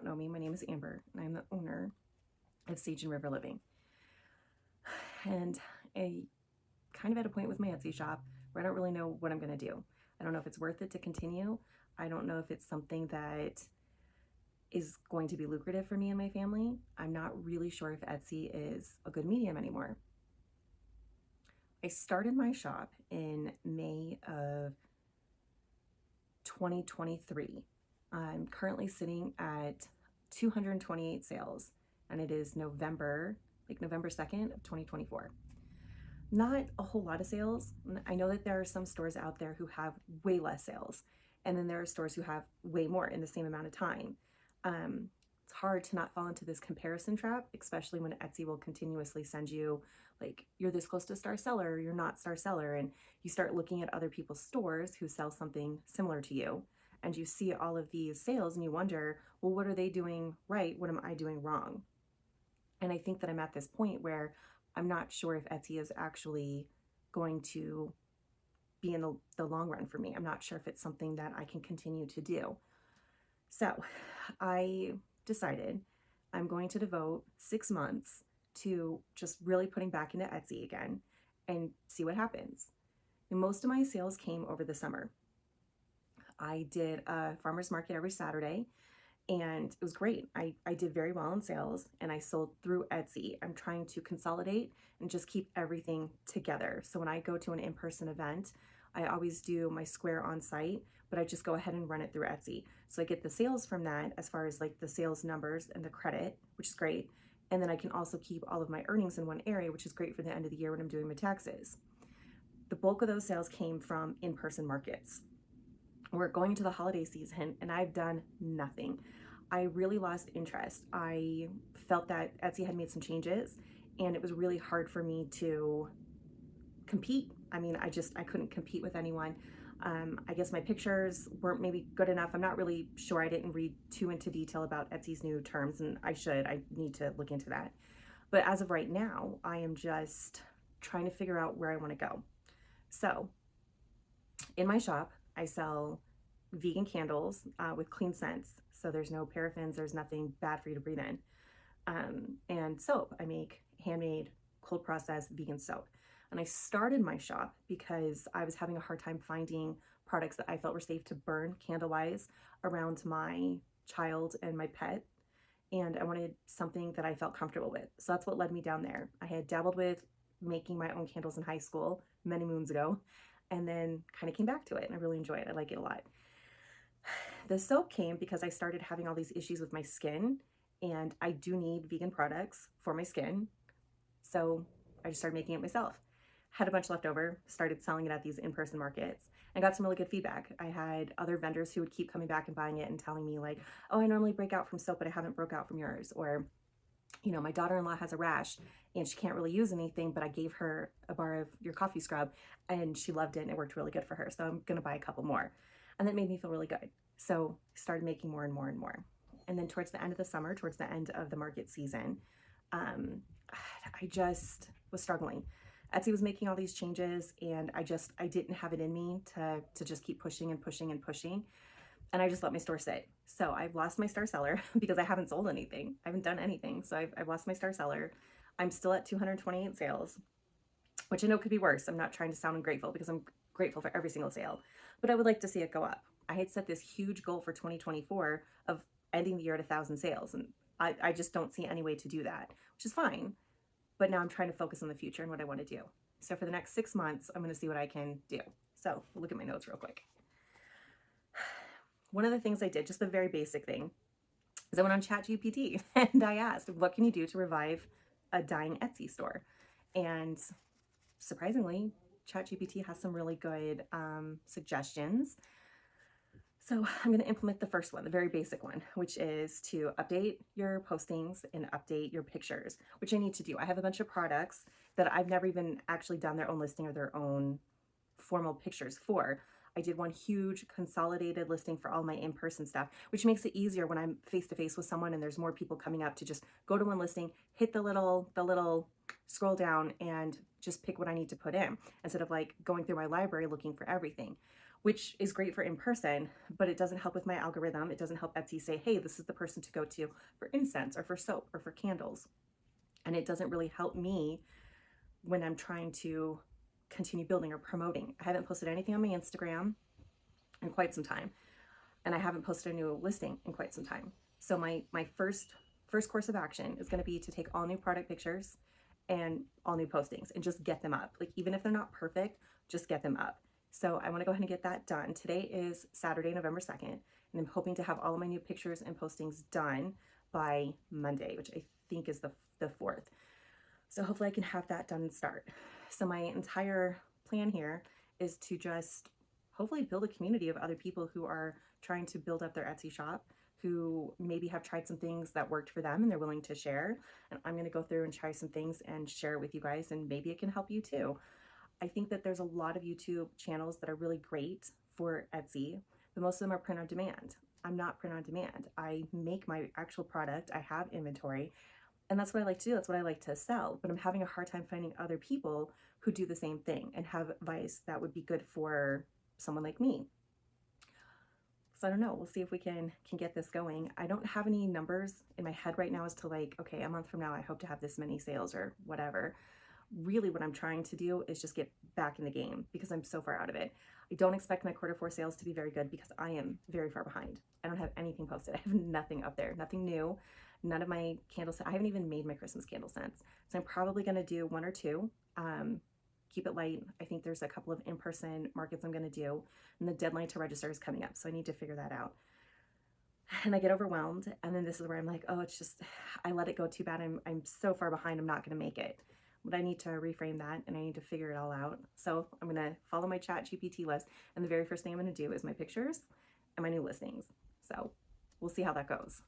know me, my name is Amber, and I'm the owner of Sage+River Living. And I kind of at a point with my Etsy shop where I don't really know what I'm going to do. I don't know if it's worth it to continue. I don't know if it's something that is going to be lucrative for me and my family. I'm not really sure if Etsy is a good medium anymore. I started my shop in May of 2023. I'm currently sitting at 228 sales, and it is November 2nd of 2024. Not a whole lot of sales. I know that there are some stores out there who have way less sales, and then there are stores who have way more in the same amount of time. It's hard to not fall into this comparison trap, especially when Etsy will continuously send you like, you're this close to star seller, you're not star seller, and you start looking at other people's stores who sell something similar to you, and you see all of these sales and you wonder, well, what are they doing right? What am I doing wrong? And I think that I'm at this point where I'm not sure if Etsy is actually going to be in the long run for me. I'm not sure if it's something that I can continue to do. So I decided I'm going to devote 6 months to just really putting back into Etsy again and see what happens. And most of my sales came over the summer. I did a farmer's market every Saturday, and it was great. I did very well in sales, and I sold through Etsy. I'm trying to consolidate and just keep everything together. So when I go to an in-person event, I always do my square on site, but I just go ahead and run it through Etsy. So I get the sales from that as far as like the sales numbers and the credit, which is great. And then I can also keep all of my earnings in one area, which is great for the end of the year when I'm doing my taxes. The bulk of those sales came from in-person markets. We're going into the holiday season and I've done nothing. I really lost interest. I felt that Etsy had made some changes and it was really hard for me to compete. I mean, I couldn't compete with anyone. I guess my pictures weren't maybe good enough. I'm not really sure. I didn't read too into detail about Etsy's new terms, and I need to look into that. But as of right now, I am just trying to figure out where I want to go. So in my shop, I sell vegan candles with clean scents. So there's no paraffins, there's nothing bad for you to breathe in. And soap. I make handmade, cold processed vegan soap. And I started my shop because I was having a hard time finding products that I felt were safe to burn candle-wise around my child and my pet. And I wanted something that I felt comfortable with. So that's what led me down there. I had dabbled with making my own candles in high school many moons ago, and then kind of came back to it, and I really enjoy it. I like it a lot. The soap came because I started having all these issues with my skin, and I do need vegan products for my skin. So I just started making it myself. Had a bunch left over, started selling it at these in-person markets, and got some really good feedback. I had other vendors who would keep coming back and buying it and telling me like, oh, I normally break out from soap, but I haven't broke out from yours. Or, you know, my daughter-in-law has a rash and she can't really use anything, but I gave her a bar of your coffee scrub and she loved it and it worked really good for her. So I'm gonna buy a couple more. And that made me feel really good. So I started making more and more and more. And then towards the end of the summer, towards the end of the market season, I just was struggling. Etsy was making all these changes and I didn't have it in me to just keep pushing and pushing and pushing. And I just let my store sit. So I've lost my star seller because I haven't sold anything. I haven't done anything. So I've lost my star seller. I'm still at 228 sales, which I know could be worse. I'm not trying to sound ungrateful because I'm grateful for every single sale, but I would like to see it go up. I had set this huge goal for 2024 of ending the year at 1,000 sales. And I just don't see any way to do that, which is fine. But now I'm trying to focus on the future and what I want to do. So for the next 6 months, I'm going to see what I can do. So we'll look at my notes real quick. One of the things I did, just the very basic thing, is I went on ChatGPT and I asked, what can you do to revive a dying Etsy store? And surprisingly, ChatGPT has some really good suggestions. So I'm going to implement the first one, the very basic one, which is to update your postings and update your pictures, which I need to do. I have a bunch of products that I've never even actually done their own listing or their own formal pictures for. I did one huge consolidated listing for all my in-person stuff, which makes it easier when I'm face-to-face with someone and there's more people coming up to just go to one listing, hit the little scroll down and just pick what I need to put in instead of like going through my library looking for everything, which is great for in person, but it doesn't help with my algorithm. It doesn't help Etsy say, hey, this is the person to go to for incense or for soap or for candles. And it doesn't really help me when I'm trying to continue building or promoting. I haven't posted anything on my Instagram in quite some time, and I haven't posted a new listing in quite some time. So my first course of action is going to be to take all new product pictures and all new postings and just get them up. Like, even if they're not perfect, just get them up. So I want to go ahead and get that done. Today is Saturday, November 2nd, and I'm hoping to have all of my new pictures and postings done by Monday, which I think is the 4th. So hopefully I can have that done and start. So my entire plan here is to just hopefully build a community of other people who are trying to build up their Etsy shop, who maybe have tried some things that worked for them and they're willing to share. And I'm going to go through and try some things and share it with you guys, and maybe it can help you too. I think that there's a lot of YouTube channels that are really great for Etsy, but most of them are print on demand. I'm not print on demand. I make my actual product. I have inventory. And that's what I like to do. That's what I like to sell. But I'm having a hard time finding other people who do the same thing and have advice that would be good for someone like me. So I don't know. We'll see if we can get this going. I don't have any numbers in my head right now as to like, okay, a month from now, I hope to have this many sales or whatever. Really what I'm trying to do is just get back in the game because I'm so far out of it. I don't expect my Q4 sales to be very good because I am very far behind. I don't have anything posted. I have nothing up there, nothing new. None of my candles, I haven't even made my Christmas candle scents. So I'm probably going to do 1 or 2. Keep it light. I think there's a couple of in-person markets I'm going to do, and the deadline to register is coming up. So I need to figure that out. And I get overwhelmed. And then this is where I'm like, oh, it's just, I let it go too bad. I'm so far behind. I'm not going to make it. But I need to reframe that and I need to figure it all out. So I'm going to follow my ChatGPT list. And the very first thing I'm going to do is my pictures and my new listings. So we'll see how that goes.